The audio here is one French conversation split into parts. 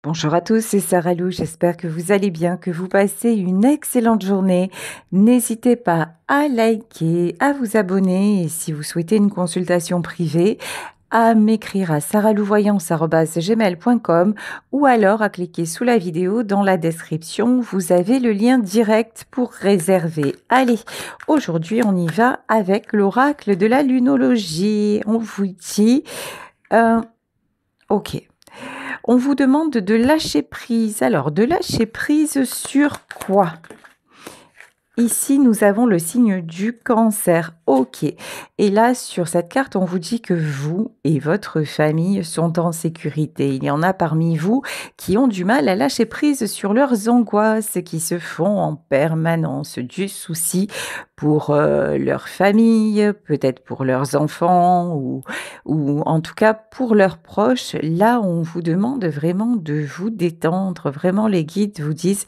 Bonjour à tous, c'est Sarah Lou, j'espère que vous allez bien, que vous passez une excellente journée. N'hésitez pas à liker, à vous abonner et si vous souhaitez une consultation privée, à m'écrire à sarahlouvoyance@gmail.com ou alors à cliquer sous la vidéo dans la description. Vous avez le lien direct pour réserver. Allez, aujourd'hui on y va avec l'oracle de la lunologie. On vous dit... ok. On vous demande de lâcher prise. Alors, de lâcher prise sur quoi? Ici, nous avons le signe du Cancer. Ok. Et là, sur cette carte, on vous dit que vous et votre famille sont en sécurité. Il y en a parmi vous qui ont du mal à lâcher prise sur leurs angoisses qui se font en permanence, du souci pour leur famille, peut-être pour leurs enfants ou en tout cas pour leurs proches. Là, on vous demande vraiment de vous détendre. Vraiment, les guides vous disent,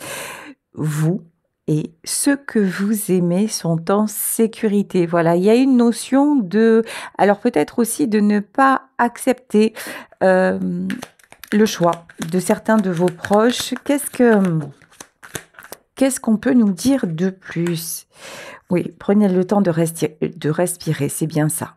vous et ceux que vous aimez sont en sécurité. Voilà, il y a une notion de... Alors peut-être aussi de ne pas accepter le choix de certains de vos proches. Qu'est-ce qu'on peut nous dire de plus? Oui, prenez le temps de respirer, c'est bien ça.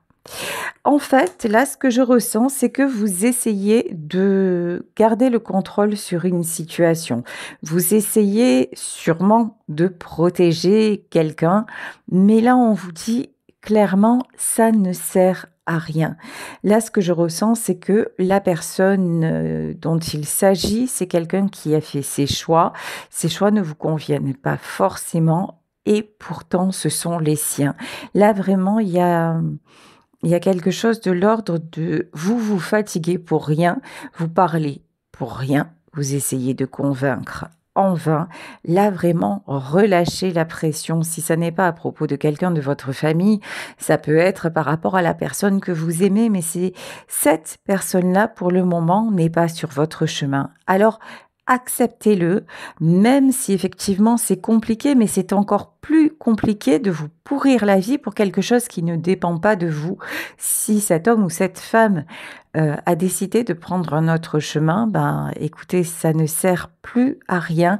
En fait, là, ce que je ressens, c'est que vous essayez de garder le contrôle sur une situation. Vous essayez sûrement de protéger quelqu'un, mais là, on vous dit clairement, ça ne sert à rien. Là, ce que je ressens, c'est que la personne dont il s'agit, c'est quelqu'un qui a fait ses choix. Ses choix ne vous conviennent pas forcément et pourtant, ce sont les siens. Là, vraiment, il y a quelque chose de l'ordre de vous fatiguez pour rien, vous parlez pour rien, vous essayez de convaincre en vain. Là, vraiment, relâchez la pression. Si ça n'est pas à propos de quelqu'un de votre famille, ça peut être par rapport à la personne que vous aimez, mais c'est cette personne-là, pour le moment, n'est pas sur votre chemin. Alors, acceptez-le, même si effectivement c'est compliqué, mais c'est encore plus compliqué de vous pourrir la vie pour quelque chose qui ne dépend pas de vous. Si cet homme ou cette femme a décidé de prendre un autre chemin, ben écoutez, ça ne sert plus à rien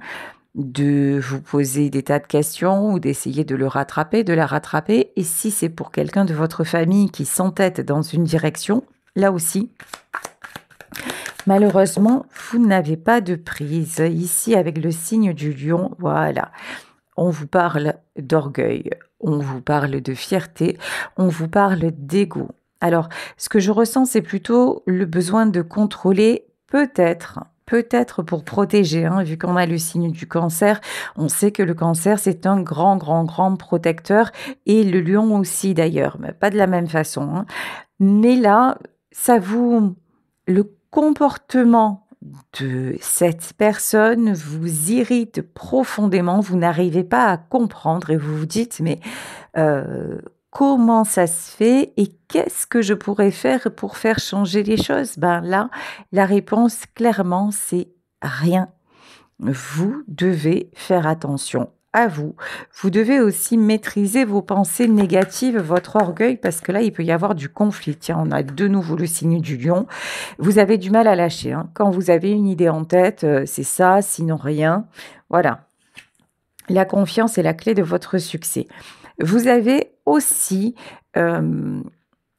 de vous poser des tas de questions ou d'essayer de le rattraper, de la rattraper. Et si c'est pour quelqu'un de votre famille qui s'entête dans une direction, là aussi, malheureusement, vous n'avez pas de prise. Ici, avec le signe du lion, voilà, on vous parle d'orgueil, on vous parle de fierté, on vous parle d'ego. Alors, ce que je ressens, c'est plutôt le besoin de contrôler, peut-être pour protéger, hein, vu qu'on a le signe du cancer, on sait que le cancer, c'est un grand protecteur, et le lion aussi d'ailleurs, mais pas de la même façon, hein. Mais là, le comportement de cette personne vous irrite profondément, vous n'arrivez pas à comprendre et vous vous dites mais comment ça se fait et qu'est-ce que je pourrais faire pour faire changer les choses? Ben là, la réponse clairement c'est rien. Vous devez faire attention à vous. Vous devez aussi maîtriser vos pensées négatives, votre orgueil, parce que là, il peut y avoir du conflit. Tiens, on a de nouveau le signe du lion. Vous avez du mal à lâcher, hein. Quand vous avez une idée en tête, c'est ça, sinon rien. Voilà. La confiance est la clé de votre succès. Vous avez aussi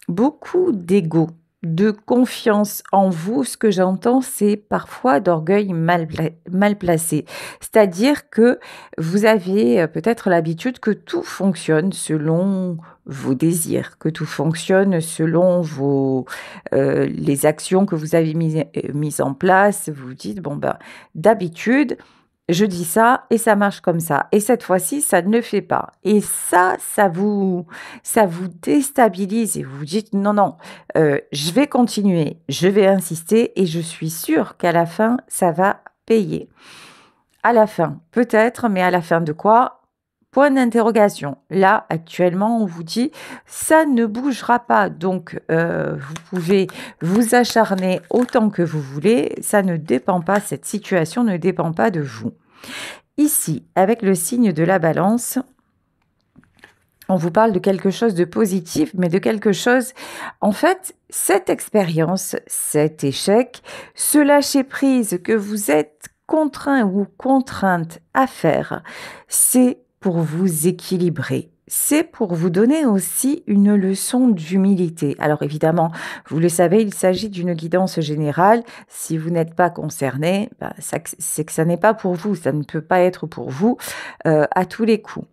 beaucoup d'ego, de confiance en vous. Ce que j'entends, c'est parfois d'orgueil mal placé. C'est-à-dire que vous avez peut-être l'habitude que tout fonctionne selon vos désirs, que tout fonctionne selon les actions que vous avez mises en place. Vous vous dites, bon ben, d'habitude, je dis ça et ça marche comme ça. Et cette fois-ci, ça ne le fait pas. Et ça vous déstabilise et vous vous dites non, je vais continuer, je vais insister et je suis sûre qu'à la fin, ça va payer. À la fin, peut-être, mais à la fin de quoi? Point d'interrogation. Là, actuellement, on vous dit, ça ne bougera pas. Donc, vous pouvez vous acharner autant que vous voulez. Ça ne dépend pas, cette situation ne dépend pas de vous. Ici, avec le signe de la balance, On vous parle de quelque chose de positif, mais de quelque chose, en fait, cette expérience, cet échec, ce lâcher-prise que vous êtes contraint ou contrainte à faire, c'est pour vous équilibrer. C'est pour vous donner aussi une leçon d'humilité. Alors évidemment, vous le savez, il s'agit d'une guidance générale. Si vous n'êtes pas concerné, c'est que ça n'est pas pour vous, ça ne peut pas être pour vous à tous les coups.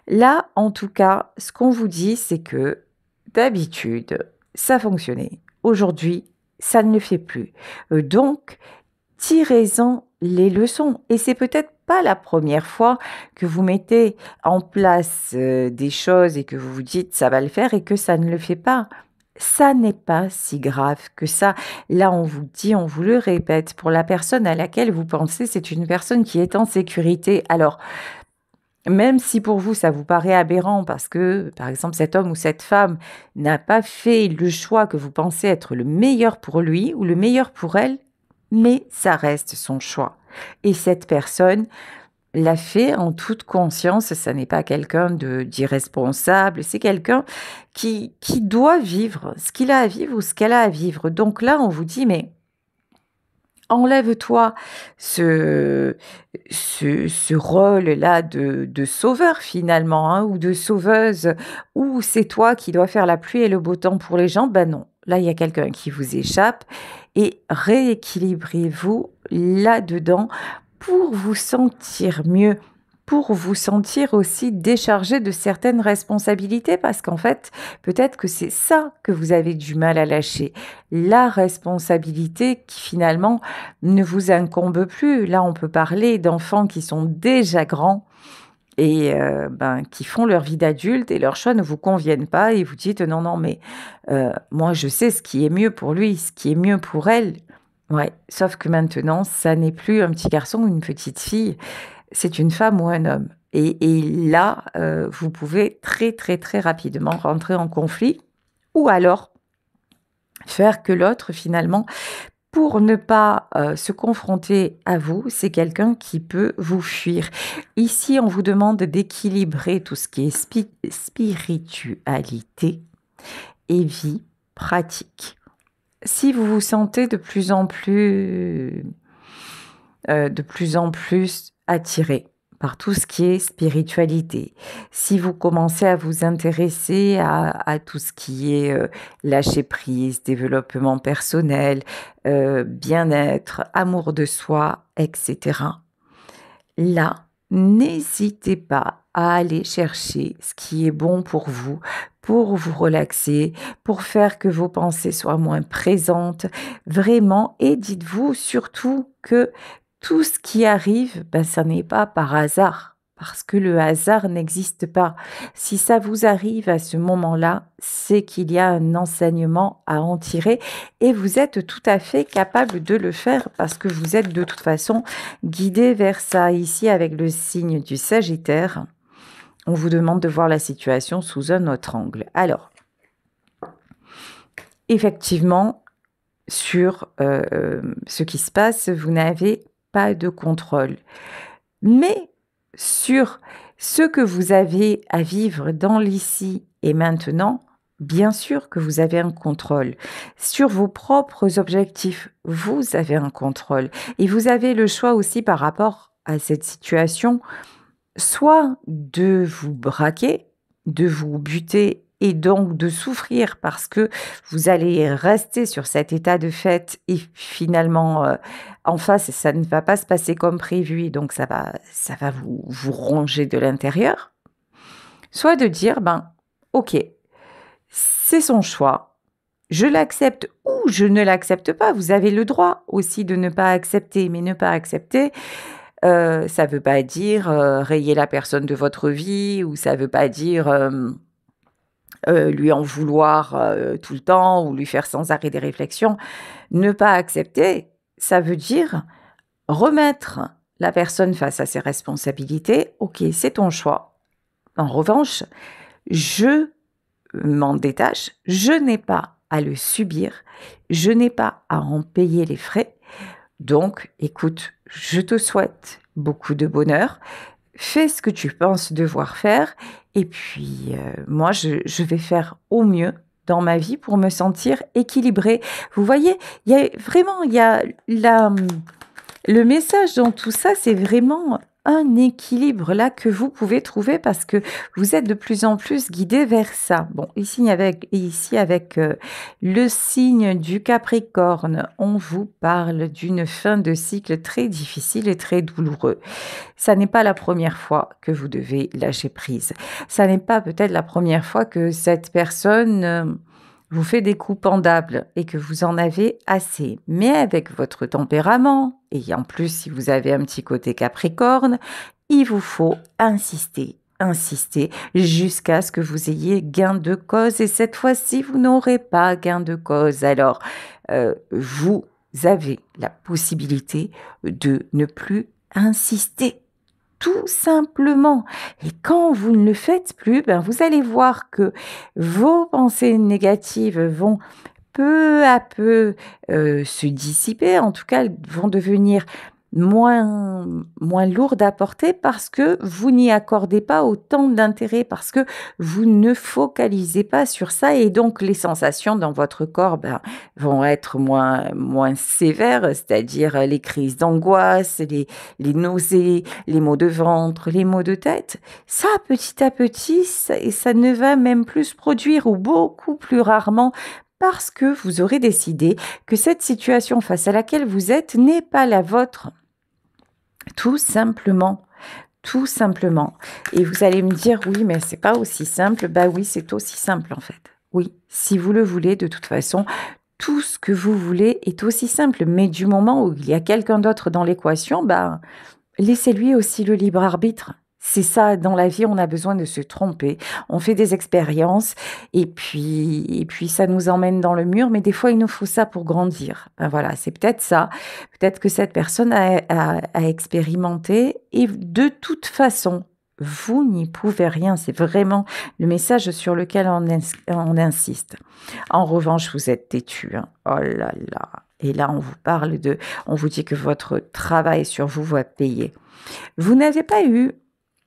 Là, en tout cas, ce qu'on vous dit, c'est que d'habitude, ça fonctionnait. Aujourd'hui, ça ne le fait plus. Donc, tirez-en les leçons. Et c'est peut-être pas la première fois que vous mettez en place des choses et que vous vous dites ça va le faire et que ça ne le fait pas. Ça n'est pas si grave que ça. Là, on vous dit, on vous le répète, pour la personne à laquelle vous pensez, c'est une personne qui est en sécurité. Alors, même si pour vous, ça vous paraît aberrant parce que, par exemple, cet homme ou cette femme n'a pas fait le choix que vous pensez être le meilleur pour lui ou le meilleur pour elle, mais ça reste son choix. Et cette personne l'a fait en toute conscience, ça n'est pas quelqu'un d'irresponsable, c'est quelqu'un qui doit vivre ce qu'il a à vivre ou ce qu'elle a à vivre. Donc là, on vous dit, mais enlève-toi ce rôle-là de sauveur finalement, hein, ou de sauveuse, où c'est toi qui dois faire la pluie et le beau temps pour les gens. Ben non, là il y a quelqu'un qui vous échappe et rééquilibrez-vous là-dedans pour vous sentir mieux, pour vous sentir aussi déchargé de certaines responsabilités, parce qu'en fait, peut-être que c'est ça que vous avez du mal à lâcher, la responsabilité qui finalement ne vous incombe plus. Là, on peut parler d'enfants qui sont déjà grands et qui font leur vie d'adulte et leurs choix ne vous conviennent pas et vous dites non, non, mais moi je sais ce qui est mieux pour lui, ce qui est mieux pour elle. Ouais, sauf que maintenant, ça n'est plus un petit garçon ou une petite fille, c'est une femme ou un homme. Et là, vous pouvez très, très, très rapidement rentrer en conflit ou alors faire que l'autre, finalement, pour ne pas se confronter à vous, c'est quelqu'un qui peut vous fuir. Ici, on vous demande d'équilibrer tout ce qui est spiritualité et vie pratique. Si vous vous sentez de plus en plus attiré par tout ce qui est spiritualité, si vous commencez à vous intéresser à tout ce qui est lâcher prise, développement personnel, bien-être, amour de soi, etc., là, n'hésitez pas à aller chercher ce qui est bon pour vous relaxer, pour faire que vos pensées soient moins présentes, vraiment. Et dites-vous surtout que tout ce qui arrive, ça n'est pas par hasard, parce que le hasard n'existe pas. Si ça vous arrive à ce moment-là, c'est qu'il y a un enseignement à en tirer et vous êtes tout à fait capable de le faire parce que vous êtes de toute façon guidé vers ça. Ici, avec le signe du Sagittaire, on vous demande de voir la situation sous un autre angle. Alors, effectivement, sur ce qui se passe, vous n'avez pas de contrôle. Mais sur ce que vous avez à vivre dans l'ici et maintenant, bien sûr que vous avez un contrôle. Sur vos propres objectifs, vous avez un contrôle. Et vous avez le choix aussi par rapport à cette situation, soit de vous braquer, de vous buter et donc de souffrir parce que vous allez rester sur cet état de fait et finalement en face ça ne va pas se passer comme prévu et donc ça va vous ronger de l'intérieur. Soit de dire ok, c'est son choix, je l'accepte ou je ne l'accepte pas. Vous avez le droit aussi de ne pas accepter, mais ne pas accepter, ça ne veut pas dire rayer la personne de votre vie ou ça ne veut pas dire lui en vouloir tout le temps ou lui faire sans arrêt des réflexions. Ne pas accepter, ça veut dire remettre la personne face à ses responsabilités. Ok, c'est ton choix. En revanche, je m'en détache, je n'ai pas à le subir, je n'ai pas à en payer les frais. Donc, écoute, je te souhaite beaucoup de bonheur, fais ce que tu penses devoir faire Et puis, moi, je vais faire au mieux dans ma vie pour me sentir équilibrée. Vous voyez, il y a la, le message dans tout ça, c'est vraiment un équilibre là que vous pouvez trouver parce que vous êtes de plus en plus guidé vers ça. Bon, ici avec le signe du Capricorne, on vous parle d'une fin de cycle très difficile et très douloureux. Ça n'est pas la première fois que vous devez lâcher prise. Ça n'est pas peut-être la première fois que cette personne vous fait des coups pendables et que vous en avez assez. Mais avec votre tempérament, et en plus si vous avez un petit côté Capricorne, il vous faut insister, insister jusqu'à ce que vous ayez gain de cause. Et cette fois-ci, vous n'aurez pas gain de cause. Alors, vous avez la possibilité de ne plus insister. Tout simplement. Et quand vous ne le faites plus, ben vous allez voir que vos pensées négatives vont peu à peu se dissiper, en tout cas, elles vont devenir moins lourdes à porter parce que vous n'y accordez pas autant d'intérêt, parce que vous ne focalisez pas sur ça et donc les sensations dans votre corps vont être moins sévères, c'est-à-dire les crises d'angoisse, les nausées, les maux de ventre, les maux de tête. Ça, petit à petit, ça ne va même plus se produire ou beaucoup plus rarement parce que vous aurez décidé que cette situation face à laquelle vous êtes n'est pas la vôtre. Tout simplement. Tout simplement. Et vous allez me dire, oui, mais c'est pas aussi simple. Bah oui, c'est aussi simple en fait. Oui, si vous le voulez, de toute façon, tout ce que vous voulez est aussi simple. Mais du moment où il y a quelqu'un d'autre dans l'équation, laissez-lui aussi le libre arbitre. C'est ça, dans la vie, on a besoin de se tromper. On fait des expériences et puis ça nous emmène dans le mur, mais des fois, il nous faut ça pour grandir. Ben voilà, c'est peut-être ça. Peut-être que cette personne a expérimenté et de toute façon, vous n'y pouvez rien. C'est vraiment le message sur lequel on insiste. En revanche, vous êtes têtu, hein. Oh là là. Et là, on vous dit que votre travail sur vous va payer. Vous n'avez pas eu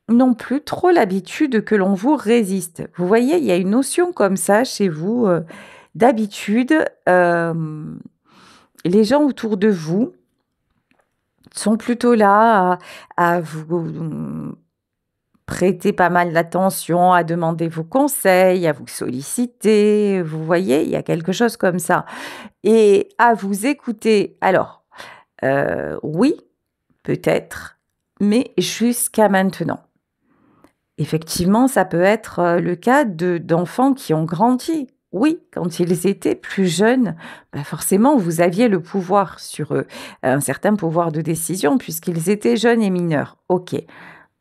non plus trop l'habitude que l'on vous résiste. Vous voyez, il y a une notion comme ça chez vous, d'habitude. Les gens autour de vous sont plutôt là à vous prêter pas mal d'attention, à demander vos conseils, à vous solliciter. Vous voyez, il y a quelque chose comme ça. Et à vous écouter. Alors, oui, peut-être, mais jusqu'à maintenant. Effectivement, ça peut être le cas d'enfants qui ont grandi. Oui, quand ils étaient plus jeunes, forcément, vous aviez le pouvoir sur eux, un certain pouvoir de décision puisqu'ils étaient jeunes et mineurs. Ok,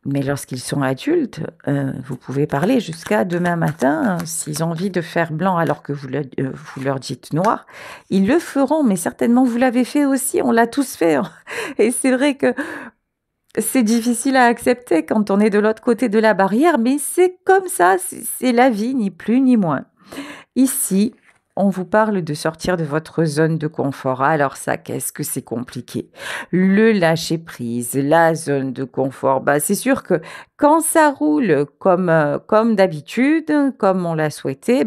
mais lorsqu'ils sont adultes, vous pouvez parler jusqu'à demain matin, s'ils ont envie de faire blanc alors que vous leur dites noir, ils le feront, mais certainement vous l'avez fait aussi, on l'a tous fait. Et c'est vrai que c'est difficile à accepter quand on est de l'autre côté de la barrière, mais c'est comme ça, c'est la vie, ni plus ni moins. Ici, on vous parle de sortir de votre zone de confort. Alors ça, qu'est-ce que c'est compliqué? Le lâcher prise, la zone de confort. C'est sûr que quand ça roule comme d'habitude, comme on l'a souhaité,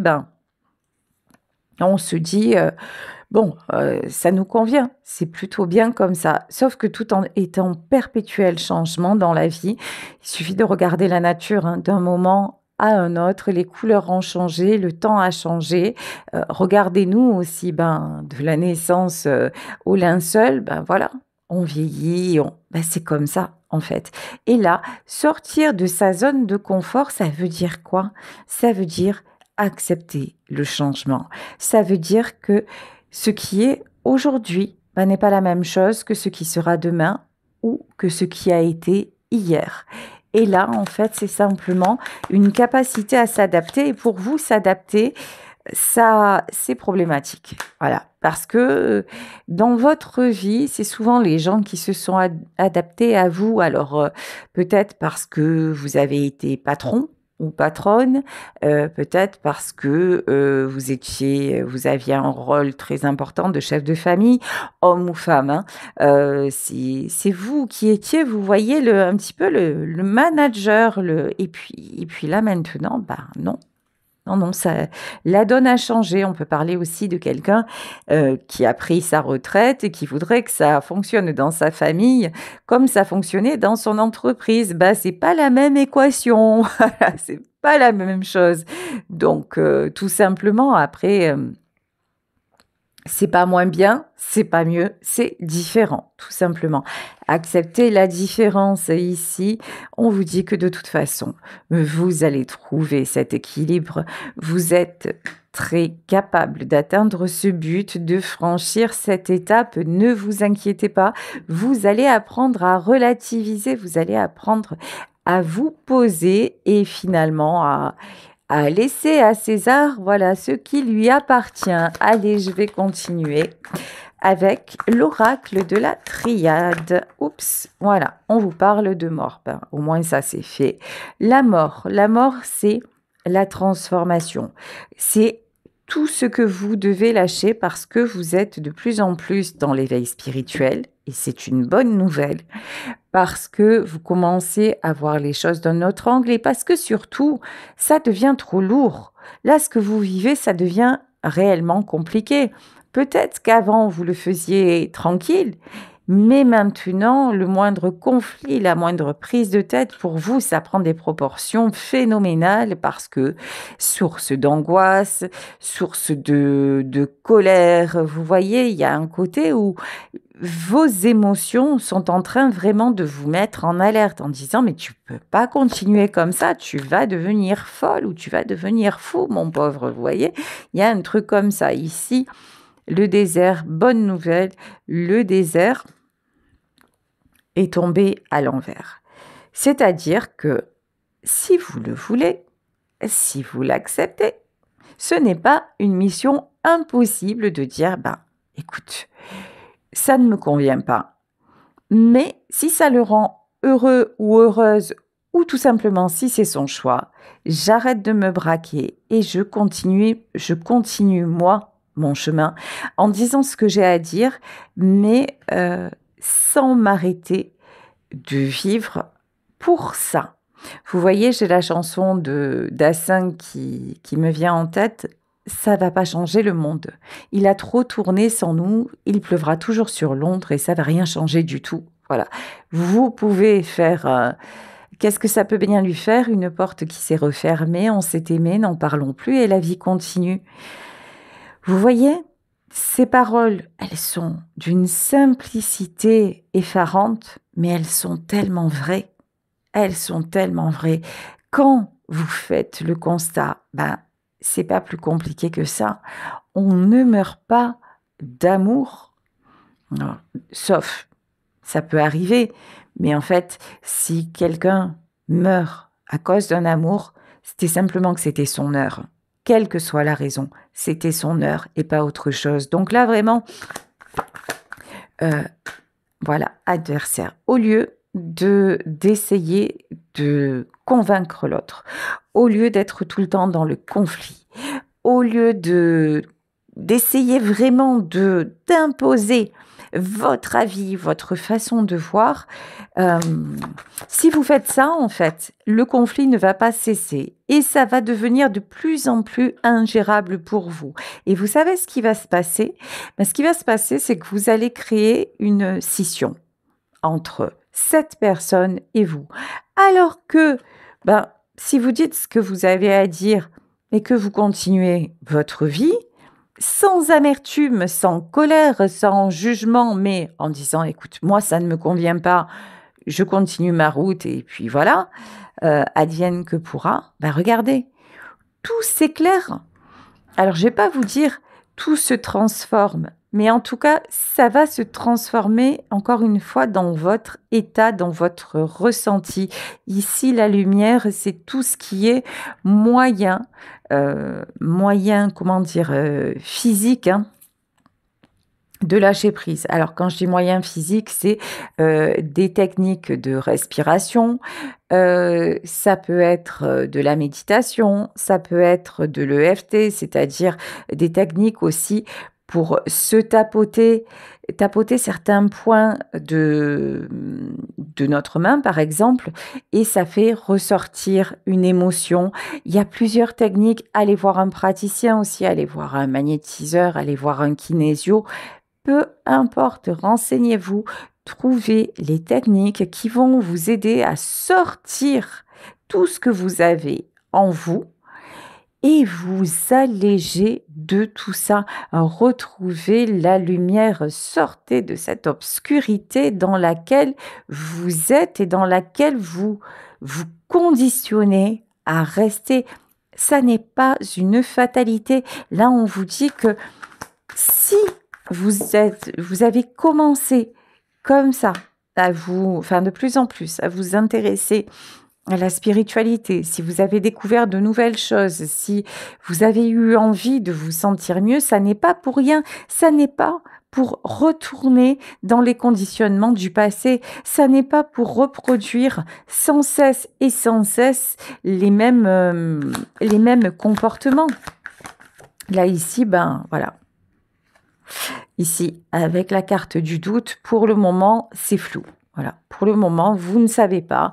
on se dit bon, ça nous convient, c'est plutôt bien comme ça. Sauf que tout en étant perpétuel changement dans la vie, il suffit de regarder la nature, hein, d'un moment à un autre, les couleurs ont changé, le temps a changé. Regardez-nous aussi, de la naissance au linceul, voilà, on vieillit, c'est comme ça en fait. Et là, sortir de sa zone de confort, ça veut dire quoi? Ça veut dire accepter le changement. Ça veut dire que ce qui est aujourd'hui n'est pas la même chose que ce qui sera demain ou que ce qui a été hier. Et là, en fait, c'est simplement une capacité à s'adapter. Et pour vous, s'adapter, ça, c'est problématique. Voilà. Parce que dans votre vie, c'est souvent les gens qui se sont adaptés à vous. Alors, peut-être parce que vous avez été patron ou patronne, peut-être parce que vous aviez un rôle très important de chef de famille, homme ou femme, hein. C'est vous qui étiez, vous voyez, un petit peu le manager, et puis là maintenant, bah non. Non, non, la donne a changé. On peut parler aussi de quelqu'un qui a pris sa retraite et qui voudrait que ça fonctionne dans sa famille comme ça fonctionnait dans son entreprise. Bah, c'est pas la même équation. Voilà, c'est pas la même chose. Donc, tout simplement, après, c'est pas moins bien, c'est pas mieux, c'est différent, tout simplement. Acceptez la différence ici. On vous dit que de toute façon, vous allez trouver cet équilibre. Vous êtes très capable d'atteindre ce but, de franchir cette étape. Ne vous inquiétez pas. Vous allez apprendre à relativiser. Vous allez apprendre à vous poser et finalement à laisser à César, voilà, ce qui lui appartient. Allez, je vais continuer avec l'oracle de la triade. Oups, voilà, on vous parle de mort. Ben, au moins ça c'est fait. La mort, c'est la transformation. C'est tout ce que vous devez lâcher parce que vous êtes de plus en plus dans l'éveil spirituel et c'est une bonne nouvelle parce que vous commencez à voir les choses d'un autre angle et parce que surtout, ça devient trop lourd. Là, ce que vous vivez, ça devient réellement compliqué. Peut-être qu'avant, vous le faisiez tranquille, mais maintenant, le moindre conflit, la moindre prise de tête, pour vous, ça prend des proportions phénoménales parce que source d'angoisse, source de colère, vous voyez, il y a un côté où vos émotions sont en train vraiment de vous mettre en alerte en disant mais tu peux pas continuer comme ça, tu vas devenir folle ou tu vas devenir fou, mon pauvre. Vous voyez, il y a un truc comme ça. Ici, le désert, bonne nouvelle, le désert est tombé à l'envers. C'est-à-dire que si vous le voulez, si vous l'acceptez, ce n'est pas une mission impossible de dire ben écoute, ça ne me convient pas. Mais si ça le rend heureux ou heureuse, ou tout simplement si c'est son choix, j'arrête de me braquer et je continue moi, mon chemin, en disant ce que j'ai à dire, mais sans m'arrêter de vivre pour ça. Vous voyez, j'ai la chanson de d'Assin qui me vient en tête. Ça va pas changer le monde. Il a trop tourné sans nous, il pleuvra toujours sur Londres et ça va rien changer du tout. Voilà. Vous pouvez faire... qu'est-ce que ça peut bien lui faire? Une porte qui s'est refermée, on s'est aimé, n'en parlons plus et la vie continue. Vous voyez, ces paroles, elles sont d'une simplicité effarante, mais elles sont tellement vraies. Elles sont tellement vraies. Quand vous faites le constat, ben, c'est pas plus compliqué que ça. On ne meurt pas d'amour, non, sauf, ça peut arriver, mais en fait, si quelqu'un meurt à cause d'un amour, c'était simplement que c'était son heure. Quelle que soit la raison, c'était son heure et pas autre chose. Donc là, vraiment, voilà, adversaire. Au lieu d'essayer de convaincre l'autre, au lieu d'être tout le temps dans le conflit, au lieu d'essayer vraiment d'imposer votre avis, votre façon de voir, si vous faites ça, en fait, le conflit ne va pas cesser et ça va devenir de plus en plus ingérable pour vous. Et vous savez ce qui va se passer? Ben, ce qui va se passer, c'est que vous allez créer une scission entre cette personne et vous. Alors que, ben, si vous dites ce que vous avez à dire et que vous continuez votre vie, sans amertume, sans colère, sans jugement, mais en disant, écoute, moi, ça ne me convient pas, je continue ma route et puis voilà, advienne que pourra, ben regardez, tout s'éclaire. Alors, je ne vais pas vous dire tout se transforme, mais en tout cas, ça va se transformer encore une fois dans votre état, dans votre ressenti. Ici, la lumière, c'est tout ce qui est moyen, comment dire, physique, hein, de lâcher prise. Alors quand je dis moyens physiques, c'est des techniques de respiration, ça peut être, de la méditation, ça peut être de l'EFT, c'est-à-dire des techniques aussi pour se tapoter certains points de notre main, par exemple, et ça fait ressortir une émotion. Il y a plusieurs techniques. Allez voir un praticien aussi, allez voir un magnétiseur, allez voir un kinésio. Peu importe, renseignez-vous, trouvez les techniques qui vont vous aider à sortir tout ce que vous avez en vous et vous alléger de tout ça. Retrouvez la lumière, sortez de cette obscurité dans laquelle vous êtes et dans laquelle vous vous conditionnez à rester. Ça n'est pas une fatalité. Là, on vous dit que si vous avez commencé comme ça enfin de plus en plus, à vous intéresser à la spiritualité, si vous avez découvert de nouvelles choses, si vous avez eu envie de vous sentir mieux, ça n'est pas pour rien, ça n'est pas pour retourner dans les conditionnements du passé, ça n'est pas pour reproduire sans cesse et sans cesse les mêmes comportements. Là, ici, ben voilà. Ici, avec la carte du doute, pour le moment, c'est flou. Voilà, pour le moment, vous ne savez pas.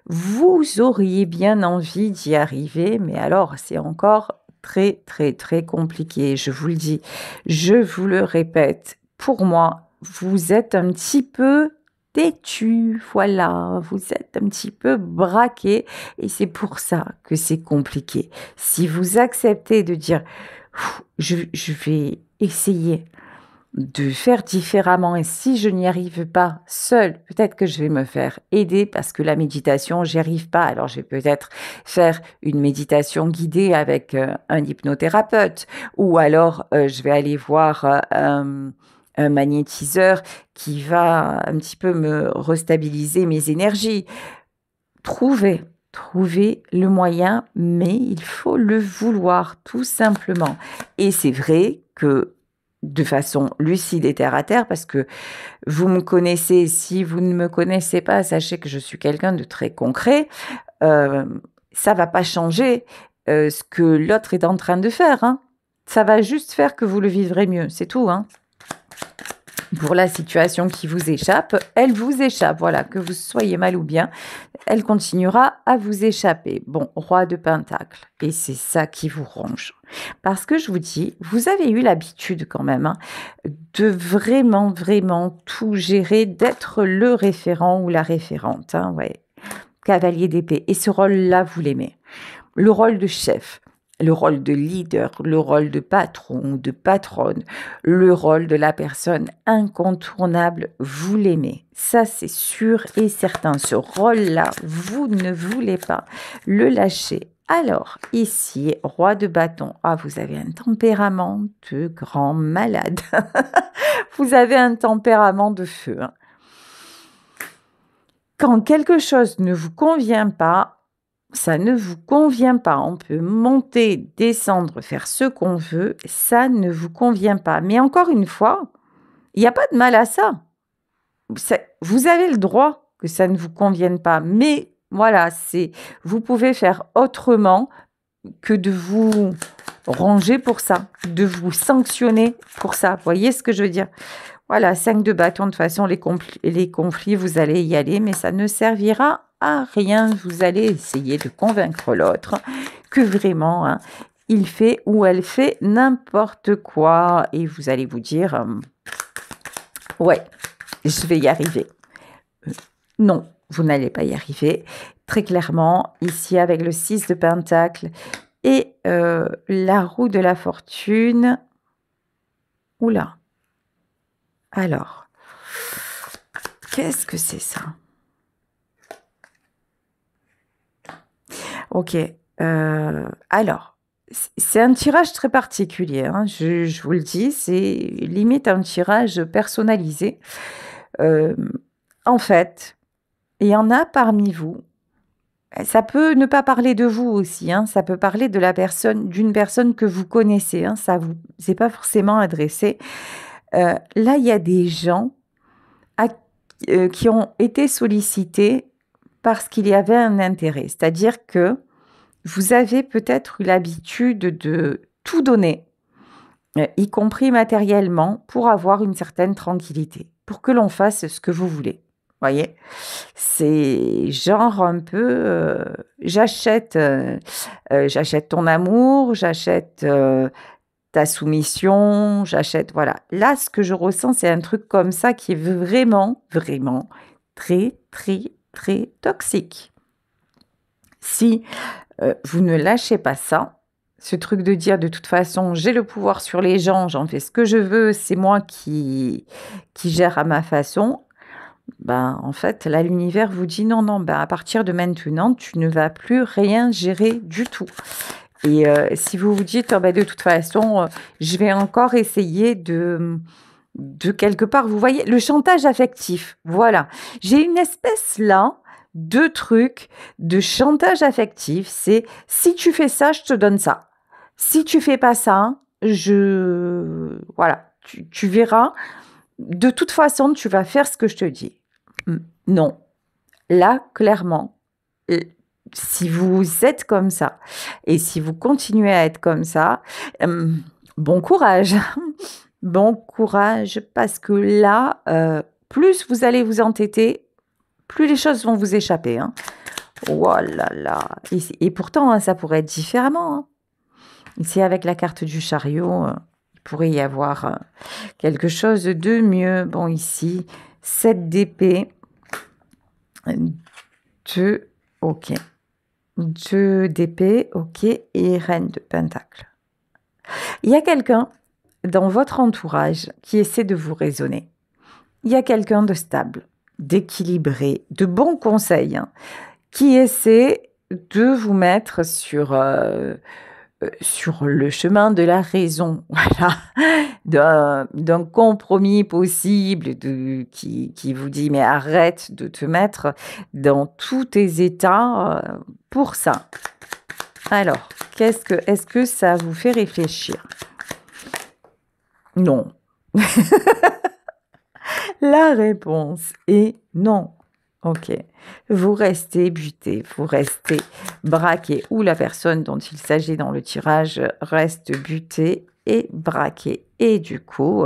Vous auriez bien envie d'y arriver, mais alors, c'est encore très, très, très compliqué. Je vous le dis, je vous le répète. Pour moi, vous êtes un petit peu têtu, voilà, vous êtes un petit peu braqué et c'est pour ça que c'est compliqué. Si vous acceptez de dire, je vais essayer de faire différemment et si je n'y arrive pas seule, peut-être que je vais me faire aider parce que la méditation, j'y arrive pas. Alors je vais peut-être faire une méditation guidée avec un hypnothérapeute ou alors je vais aller voir un magnétiseur qui va un petit peu me restabiliser mes énergies. Trouver le moyen, mais il faut le vouloir tout simplement. Et c'est vrai que de façon lucide et terre à terre, parce que vous me connaissez, si vous ne me connaissez pas, sachez que je suis quelqu'un de très concret, euh, ça va pas changer ce que l'autre est en train de faire, hein. Ça va juste faire que vous le vivrez mieux, c'est tout, hein. Pour la situation qui vous échappe, elle vous échappe, voilà, que vous soyez mal ou bien, elle continuera à vous échapper. Bon, roi de Pentacle, et c'est ça qui vous ronge. Parce que je vous dis, vous avez eu l'habitude quand même hein, de vraiment, vraiment tout gérer, d'être le référent ou la référente, hein, ouais. Cavalier d'épée, et ce rôle-là, vous l'aimez. Le rôle de chef, le rôle de leader, le rôle de patron, de patronne, le rôle de la personne incontournable, vous l'aimez. Ça, c'est sûr et certain. Ce rôle-là, vous ne voulez pas le lâcher. Alors, ici, roi de bâton. Ah, vous avez un tempérament de grand malade. Vous avez un tempérament de feu. Hein. Quand quelque chose ne vous convient pas, ça ne vous convient pas. On peut monter, descendre, faire ce qu'on veut. Ça ne vous convient pas. Mais encore une fois, il n'y a pas de mal à ça. Vous avez le droit que ça ne vous convienne pas. Mais voilà, vous pouvez faire autrement que de vous ranger pour ça, de vous sanctionner pour ça. Vous voyez ce que je veux dire? Voilà, 5 de bâton, de toute façon, les conflits, vous allez y aller, mais ça ne servira à rien. Vous allez essayer de convaincre l'autre que vraiment, hein, il fait ou elle fait n'importe quoi. Et vous allez vous dire, ouais, je vais y arriver. Non, vous n'allez pas y arriver. Très clairement, ici, avec le 6 de Pentacle et la roue de la fortune. Oula. Alors, qu'est-ce que c'est ça? Ok. Alors, c'est un tirage très particulier. Hein, je vous le dis, c'est limite un tirage personnalisé. En fait, il y en a parmi vous. Ça peut ne pas parler de vous aussi. Hein, ça peut parler de d'une personne que vous connaissez. Hein, ça vous est pas forcément adressé. Là, il y a des gens à qui ont été sollicités parce qu'il y avait un intérêt. C'est-à-dire que vous avez peut-être eu l'habitude de tout donner, y compris matériellement, pour avoir une certaine tranquillité, pour que l'on fasse ce que vous voulez. Voyez? C'est genre un peu, j'achète ton amour, j'achète, ta soumission, j'achète voilà. Là, ce que je ressens, c'est un truc comme ça qui est vraiment, vraiment très, très, très toxique. Si, vous ne lâchez pas ça, ce truc de dire: «De toute façon, j'ai le pouvoir sur les gens, j'en fais ce que je veux, c'est moi qui gère à ma façon», ben, en fait, là, l'univers vous dit: «Non, non, ben, à partir de maintenant, tu ne vas plus rien gérer du tout». Et si vous vous dites: «Oh bah, de toute façon, je vais encore essayer de quelque part» vous voyez? Le chantage affectif, voilà. J'ai une espèce là de truc de chantage affectif, c'est: «Si tu fais ça, je te donne ça. Si tu fais pas ça, voilà, tu verras, de toute façon, tu vas faire ce que je te dis». Non. Là, clairement, si vous êtes comme ça et si vous continuez à être comme ça, bon courage. Bon courage parce que là, plus vous allez vous entêter, plus les choses vont vous échapper, hein. Oh là là et pourtant, hein, ça pourrait être différemment, hein. Ici, avec la carte du chariot, il pourrait y avoir, quelque chose de mieux. Bon ici, 7 d'épée, 2 OK. 2 d'épée, OK et reine de pentacle. Il y a quelqu'un dans votre entourage qui essaie de vous raisonner. Il y a quelqu'un de stable, d'équilibré, de bons conseils, hein, qui essaie de vous mettre sur le chemin de la raison, voilà, d'un compromis possible qui vous dit: «Mais arrête de te mettre dans tous tes états, pour ça». Alors, est-ce que ça vous fait réfléchir? Non. La réponse est non. OK. Vous restez buté, vous restez braqué ou la personne dont il s'agit dans le tirage reste butée et braquée et du coup,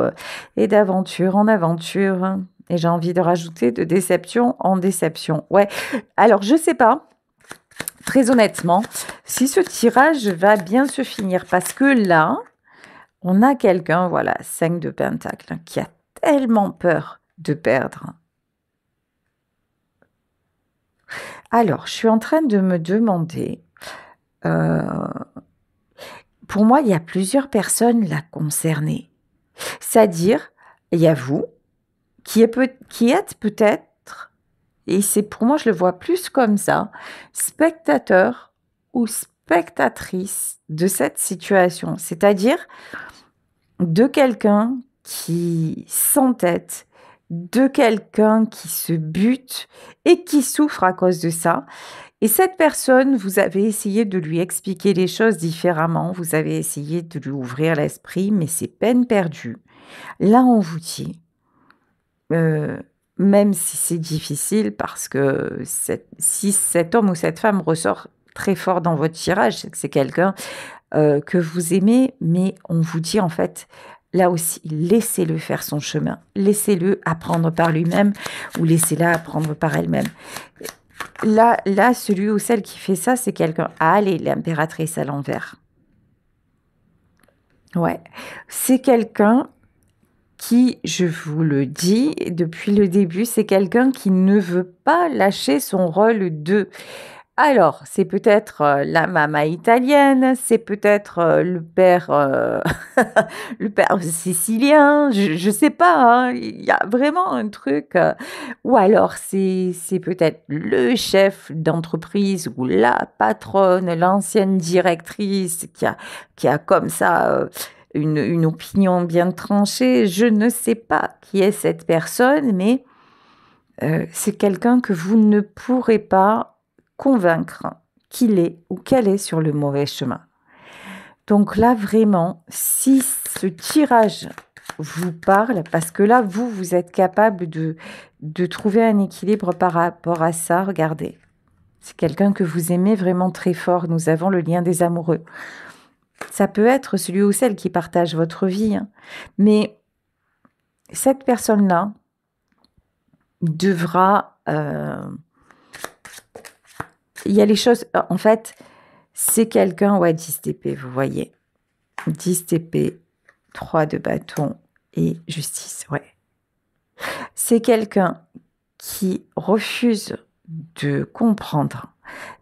et d'aventure en aventure et j'ai envie de rajouter de déception en déception. Ouais, alors je sais pas, très honnêtement, si ce tirage va bien se finir parce que là, on a quelqu'un, voilà, 5 de pentacle, qui a tellement peur de perdre. Alors, je suis en train de me demander, heu, pour moi, il y a plusieurs personnes là concernées. C'est-à-dire, il y a vous qui êtes peut-être, et c'est pour moi, je le vois plus comme ça, spectateur ou spectatrice de cette situation. C'est-à-dire de quelqu'un qui s'entête, de quelqu'un qui se bute et qui souffre à cause de ça. Et cette personne, vous avez essayé de lui expliquer les choses différemment, vous avez essayé de lui ouvrir l'esprit, mais c'est peine perdue. Là, on vous dit, heu, même si c'est difficile parce que si cet homme ou cette femme ressort très fort dans votre tirage, c'est que c'est quelqu'un, que vous aimez, mais on vous dit en fait, là aussi, laissez-le faire son chemin. Laissez-le apprendre par lui-même ou laissez-la apprendre par elle-même. Là, celui ou celle qui fait ça, c'est quelqu'un ah allez, l'impératrice à l'envers. Ouais, c'est quelqu'un qui, je vous le dis depuis le début, c'est quelqu'un qui ne veut pas lâcher son rôle de alors, c'est peut-être, la mama italienne, c'est peut-être, le père, le père sicilien, je sais pas, hein, il y a vraiment un truc, ou alors c'est peut-être le chef d'entreprise ou la patronne, l'ancienne directrice qui a comme ça, une opinion bien tranchée. Je ne sais pas qui est cette personne, mais c'est quelqu'un que vous ne pourrez pas convaincre qu'il est ou qu'elle est sur le mauvais chemin. Donc là, vraiment, si ce tirage vous parle parce que là, vous êtes capable de trouver un équilibre par rapport à ça. Regardez, c'est quelqu'un que vous aimez vraiment très fort. Nous avons le lien des amoureux. Ça peut être celui ou celle qui partage votre vie, hein. Mais cette personne-là devra... il y a les choses... En fait, c'est quelqu'un... Ouais, 10 TP, vous voyez. 10 TP, 3 de bâton et justice, ouais. C'est quelqu'un qui refuse de comprendre.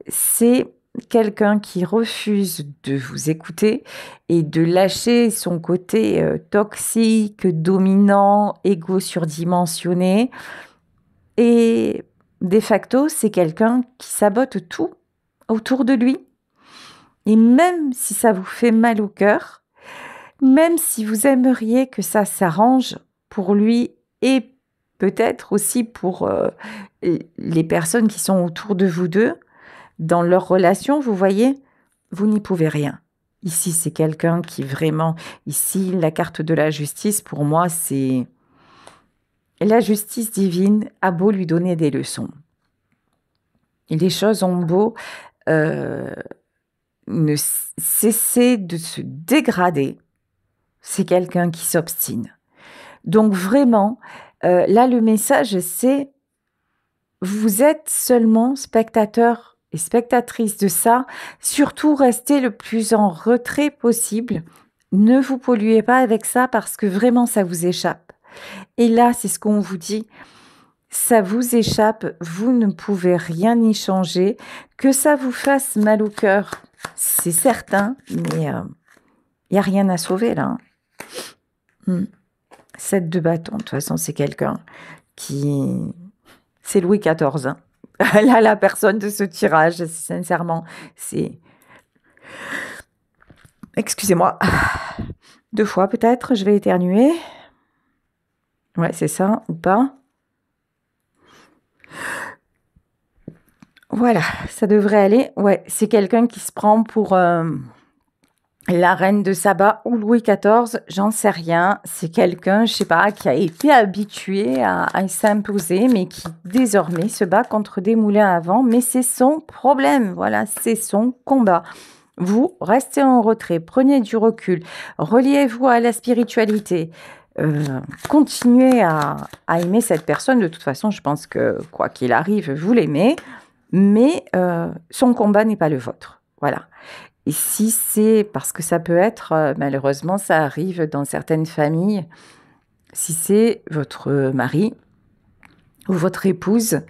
C'est quelqu'un qui refuse de vous écouter et de lâcher son côté toxique, dominant, égo surdimensionné. Et de facto, c'est quelqu'un qui sabote tout autour de lui. Et même si ça vous fait mal au cœur, même si vous aimeriez que ça s'arrange pour lui et peut-être aussi pour les personnes qui sont autour de vous deux, dans leur relation, vous voyez, vous n'y pouvez rien. Ici, c'est quelqu'un qui vraiment... Ici, la carte de la justice, pour moi, c'est... La justice divine a beau lui donner des leçons. Et les choses ont beau ne cesser de se dégrader. C'est quelqu'un qui s'obstine. Donc vraiment, là, le message, c'est vous êtes seulement spectateur et spectatrice de ça. Surtout, restez le plus en retrait possible. Ne vous polluez pas avec ça parce que vraiment, ça vous échappe. Et là, c'est ce qu'on vous dit. Ça vous échappe, vous ne pouvez rien y changer. Que ça vous fasse mal au cœur, c'est certain, mais il n'y a rien à sauver là. 7 de bâton, de toute façon, c'est quelqu'un qui... C'est Louis XIV. Hein. Là, la personne de ce tirage, sincèrement, c'est... Excusez-moi. 2 fois peut-être, je vais éternuer. Ouais, c'est ça, ou pas? Voilà, ça devrait aller. Ouais, c'est quelqu'un qui se prend pour la reine de Saba ou Louis XIV, j'en sais rien. C'est quelqu'un, je sais pas, qui a été habitué à s'imposer, mais qui désormais se bat contre des moulins à vent. Mais c'est son problème, voilà, c'est son combat. Vous restez en retrait, prenez du recul, reliez-vous à la spiritualité. Continuez à aimer cette personne. De toute façon, je pense que quoi qu'il arrive, vous l'aimez. Mais son combat n'est pas le vôtre. Voilà. Et si c'est parce que ça peut être, malheureusement, ça arrive dans certaines familles, si c'est votre mari ou votre épouse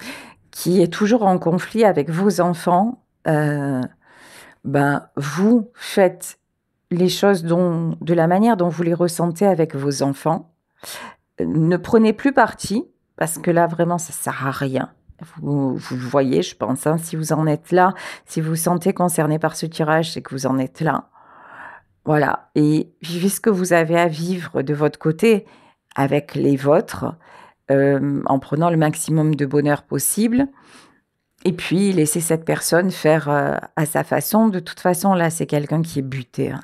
qui est toujours en conflit avec vos enfants, vous faites les choses de la manière dont vous les ressentez avec vos enfants. Ne prenez plus parti, parce que là, vraiment, ça ne sert à rien. Vous le voyez, je pense, hein, si vous en êtes là, si vous vous sentez concerné par ce tirage, c'est que vous en êtes là. Voilà, et vivez ce que vous avez à vivre de votre côté avec les vôtres, en prenant le maximum de bonheur possible. Et puis, laissez cette personne faire à sa façon. De toute façon, là, c'est quelqu'un qui est buté. Hein.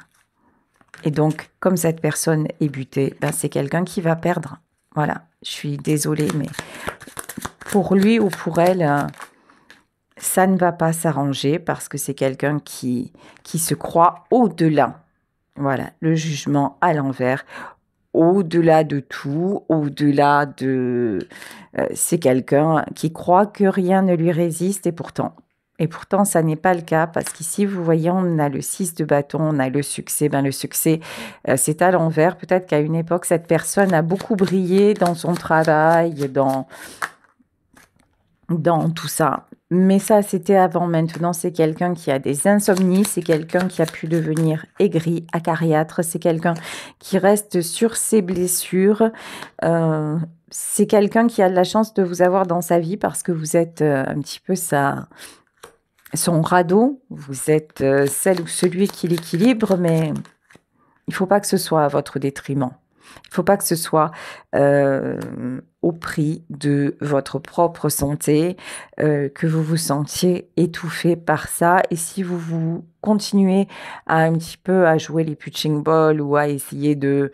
Et donc, comme cette personne est butée, c'est quelqu'un qui va perdre. Voilà, je suis désolée, mais pour lui ou pour elle, ça ne va pas s'arranger parce que c'est quelqu'un qui se croit au-delà. Voilà, le jugement à l'envers, au-delà de tout, au-delà de... c'est quelqu'un qui croit que rien ne lui résiste et pourtant, ça n'est pas le cas parce qu'ici, vous voyez, on a le 6 de bâton, on a le succès. Le succès, c'est à l'envers. Peut-être qu'à une époque, cette personne a beaucoup brillé dans son travail, dans tout ça. Mais ça, c'était avant. Maintenant, c'est quelqu'un qui a des insomnies, c'est quelqu'un qui a pu devenir aigri, acariâtre, c'est quelqu'un qui reste sur ses blessures. C'est quelqu'un qui a de la chance de vous avoir dans sa vie parce que vous êtes un petit peu son radeau. Vous êtes celle ou celui qui l'équilibre, mais il ne faut pas que ce soit à votre détriment. Il ne faut pas que ce soit au prix de votre propre santé, que vous vous sentiez étouffé par ça. Et si vous continuez à un petit peu à jouer les punching balls ou à essayer de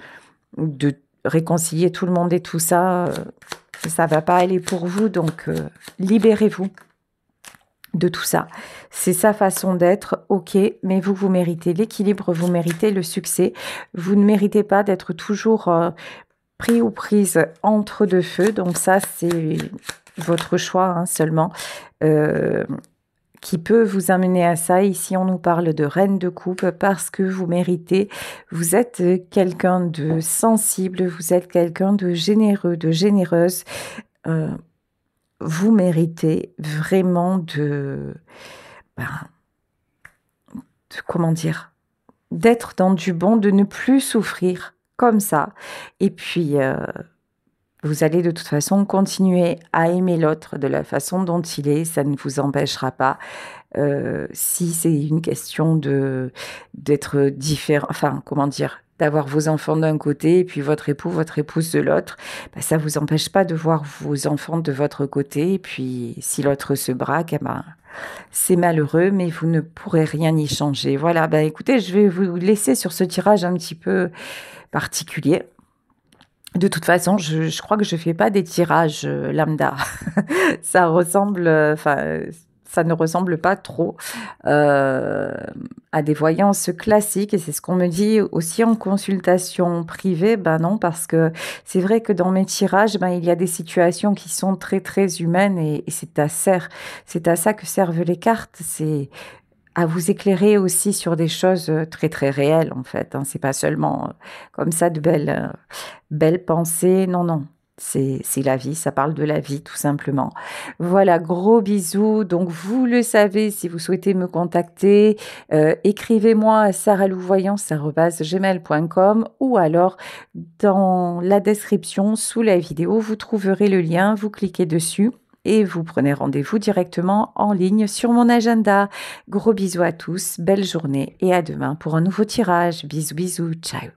réconcilier tout le monde et tout ça, ça va pas aller pour vous, donc libérez-vous de tout ça. C'est sa façon d'être, OK, mais vous, vous méritez l'équilibre, vous méritez le succès. Vous ne méritez pas d'être toujours, pris ou prise entre 2 feux, donc ça, c'est votre choix, hein, seulement, qui peut vous amener à ça. Ici, on nous parle de reine de coupe parce que vous méritez. Vous êtes quelqu'un de sensible, vous êtes quelqu'un de généreux, de généreuse. Vous méritez vraiment ben, comment dire? D'être dans du bon, de ne plus souffrir comme ça. Et puis, vous allez de toute façon continuer à aimer l'autre de la façon dont il est. Ça ne vous empêchera pas. Si c'est une question d'être différent, enfin, comment dire? D'avoir vos enfants d'un côté et puis votre époux, votre épouse de l'autre, bah, ça vous empêche pas de voir vos enfants de votre côté. Et puis, si l'autre se braque, eh ben, c'est malheureux, mais vous ne pourrez rien y changer. Voilà, bah écoutez, je vais vous laisser sur ce tirage un petit peu particulier. De toute façon, je crois que je fais pas des tirages lambda. Ça ressemble, enfin, ça ne ressemble pas trop à des voyances classiques. Et c'est ce qu'on me dit aussi en consultation privée. Ben non, parce que c'est vrai que dans mes tirages, ben, il y a des situations qui sont très, très humaines et c'est à ça que servent les cartes. C'est à vous éclairer aussi sur des choses très, très réelles, en fait. Hein. C'est pas seulement comme ça de belles pensées. Non, non. C'est la vie, ça parle de la vie tout simplement. Voilà, gros bisous. Donc vous le savez, si vous souhaitez me contacter, écrivez-moi à saralouvoyance@gmail.com ou alors dans la description sous la vidéo, vous trouverez le lien, vous cliquez dessus et vous prenez rendez-vous directement en ligne sur mon agenda. Gros bisous à tous, belle journée et à demain pour un nouveau tirage. Bisous, bisous, ciao.